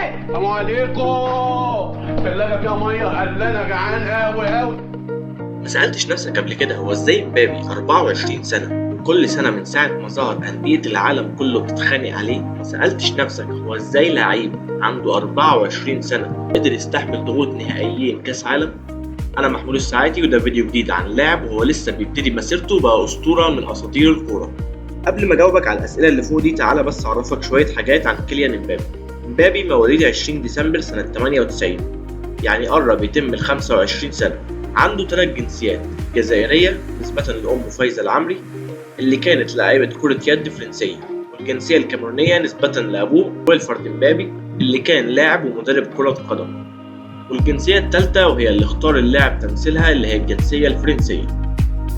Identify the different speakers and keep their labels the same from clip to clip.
Speaker 1: السلام عليكم. الثلاجة فيها مية، قال انا جعان قوي.
Speaker 2: ما سألتش نفسك قبل كده هو ازاي مبابي 24 سنة كل سنة من ساعة ما ظهر أندية العالم كله بتتخانق عليه؟ ما سألتش نفسك هو ازاي لعيب عنده 24 سنة قدر يستحمل ضغوط نهائيين كأس عالم؟ أنا محمود الساعاتي وده فيديو جديد عن لاعب وهو لسه بيبتدي مسيرته بقى أسطورة من أساطير الكورة. قبل ما أجاوبك على الأسئلة اللي فوق دي تعالى بس أعرفك شوية حاجات عن كيليان مبابي. مبابي مواليد 20 ديسمبر سنة 98، يعني قرب يتم ال 25 سنة. عنده 3 جنسيات، جزائرية نسبة لأمه فايزة العمري اللي كانت لاعبة كرة يد فرنسية، والجنسية الكاميرونية نسبة لأبوه ويلفرد مبابي اللي كان لاعب ومدرب كرة قدم، والجنسية الثالثة وهي اللي اختار اللاعب تمثيلها اللي هي الجنسية الفرنسية.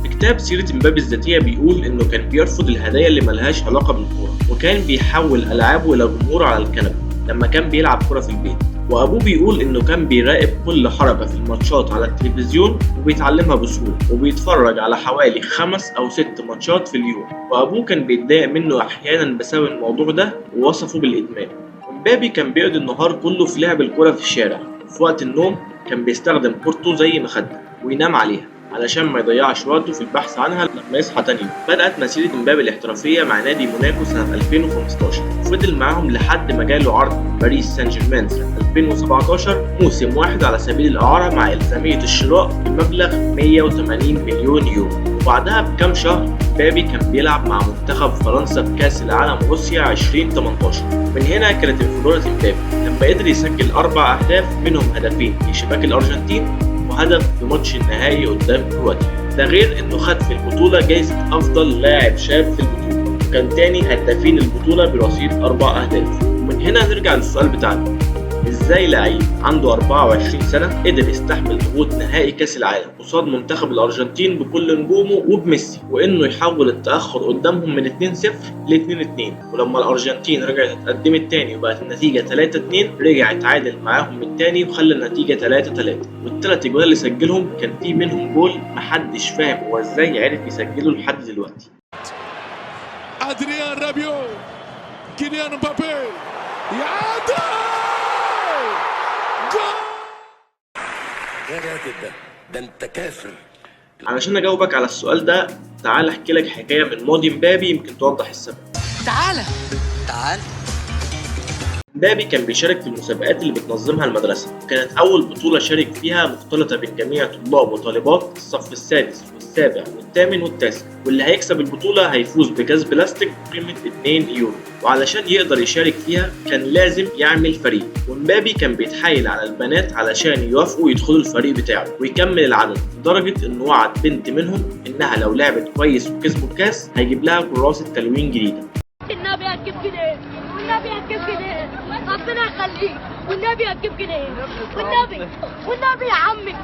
Speaker 2: في كتاب سيرة مبابي الذاتية بيقول إنه كان بيرفض الهدايا اللي ملهاش علاقة بالكورة، وكان بيحول ألعابه إلى جمهور على الكنبة لما كان بيلعب كرة في البيت. وأبوه بيقول إنه كان بيراقب كل حركة في الماتشات على التلفزيون وبيتعلمها بسهولة، وبيتفرج على حوالي 5 أو 6 ماتشات في اليوم، وأبوه كان بيتضايق منه أحيانا بسبب الموضوع ده ووصفه بالإدمان. ومبابي كان بيقضي النهار كله في لعب الكرة في الشارع، وفي وقت النوم كان بيستخدم كورته زي مخدة وينام عليها علشان ما يضيعش وقته في البحث عنها لما يصحى تاني يوم. بدأت مسيرة مبابي الاحترافية مع نادي موناكو سنة 2015، وفضل معاهم لحد ما جاله عرض من باريس سان جيرمان سنة 2017 موسم واحد على سبيل الإعارة مع إلزامية الشراء بمبلغ 180 مليون يورو. وبعدها بكام شهر مبابي كان بيلعب مع منتخب فرنسا في كأس العالم روسيا 2018. من هنا كانت انفجارة مبابي لما قدر يسجل 4 أهداف منهم هدفين في شباك الأرجنتين وهدف في ماتش النهائي قدام كرواتيا. ده غير انه خد في البطولة جايزة افضل لاعب شاب في البطولة، وكان تاني هدافين البطولة برصيد 4 اهداف. ومن هنا نرجع للسؤال بتاعنا، ازاي لعيب عنده 24 سنة قدر يستحمل ضغوط نهائي كأس العالم قصاد منتخب الأرجنتين بكل نجومه وبميسي، وإنه يحول التأخر قدامهم من 2-0 ل 2-2، ولما الأرجنتين رجعت اتقدمت تاني وبقت النتيجة 3-2 رجع اتعادل معاهم من تاني وخلى النتيجة 3-3. والثلاث أجوال اللي سجلهم كان في منهم جول محدش فاهم هو ازاي عرف يسجله لحد دلوقتي.
Speaker 3: أدريان رابيو، كيليان مبابي يعادل.
Speaker 4: يا راجل ده انت كافر.
Speaker 2: علشان اجاوبك على السؤال ده تعال احكي لك حكايه من ماضي مبابي يمكن توضح السبب.
Speaker 5: تعال
Speaker 2: مبابي كان بيشارك في المسابقات اللي بتنظمها المدرسه، وكانت اول بطوله شارك فيها مختلطه بين جميع طلاب وطالبات الصف السادس والسابع والثامن والتاسع، واللي هيكسب البطوله هيفوز بكاس بلاستيك بقيمه 2 يورو. وعلشان يقدر يشارك فيها كان لازم يعمل فريق، ومبابي كان بيتحايل على البنات علشان يوافقوا يدخلوا الفريق بتاعه ويكمل العدد، لدرجه انه وعد بنت منهم انها لو لعبت كويس وكسبوا الكاس هيجيب لها كراسه تلوين جديده.
Speaker 6: النبي هتجيب جنيه، والنبي هتجيب جنيه، ربنا يخليك، والنبي هتجيب جنيه، والنبي يا عمي،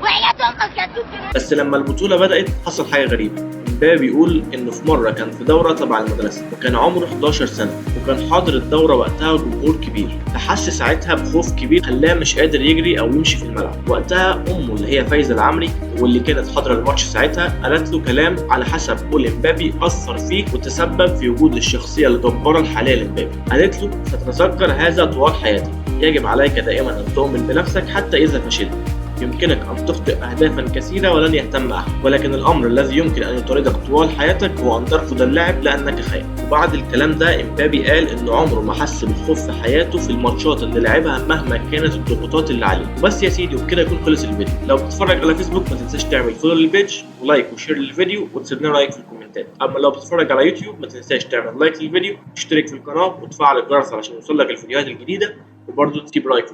Speaker 6: وحياة امك هتجيب جنيه.
Speaker 2: بس لما البطوله بدات حصل حاجه غريبه. مبابي بيقول انه في مره كان في دوره تبع المدرسه وكان عمره 11 سنه، وكان حاضر الدوره وقتها جمهور كبير، فحس ساعتها بخوف كبير خلاه مش قادر يجري او يمشي في الملعب. وقتها امه اللي هي فايزه العمري واللي كانت حاضره الماتش ساعتها قالت له كلام على حسب قول مبابي اثر فيه وتسبب في وجود الشخصيه الجباره الحاليه لمبابي. قالت له ستتذكر هذا طوال حياتك، يجب عليك دائما ان تؤمن بنفسك حتى اذا فشلت، يمكنك أن تخطئ أهدافا كثيرة ولن يهتم أحد، ولكن الأمر الذي يمكن أن يطاردك طوال حياتك هو أن ترفض اللعب لأنك خايف. وبعد الكلام ده مبابي قال إنه عمره ما حس بالخوف في حياته في الماتشات اللي لعبها مهما كانت الضغوطات اللي عليه. وبس يا سيدي وبكده يكون خلص الفيديو. لو بتتفرج على فيسبوك ما تنساش تعمل فولو للبيج ولايك وشير للفيديو وتسيب لنا رايك في الكومنتات. أما لو بتتفرج على يوتيوب ما تنساش تعمل لايك للفيديو وتشترك في القناة وتفعل الجرس علشان يوصلك الفيديوهات الجديدة، وبرضه تسيب رايك.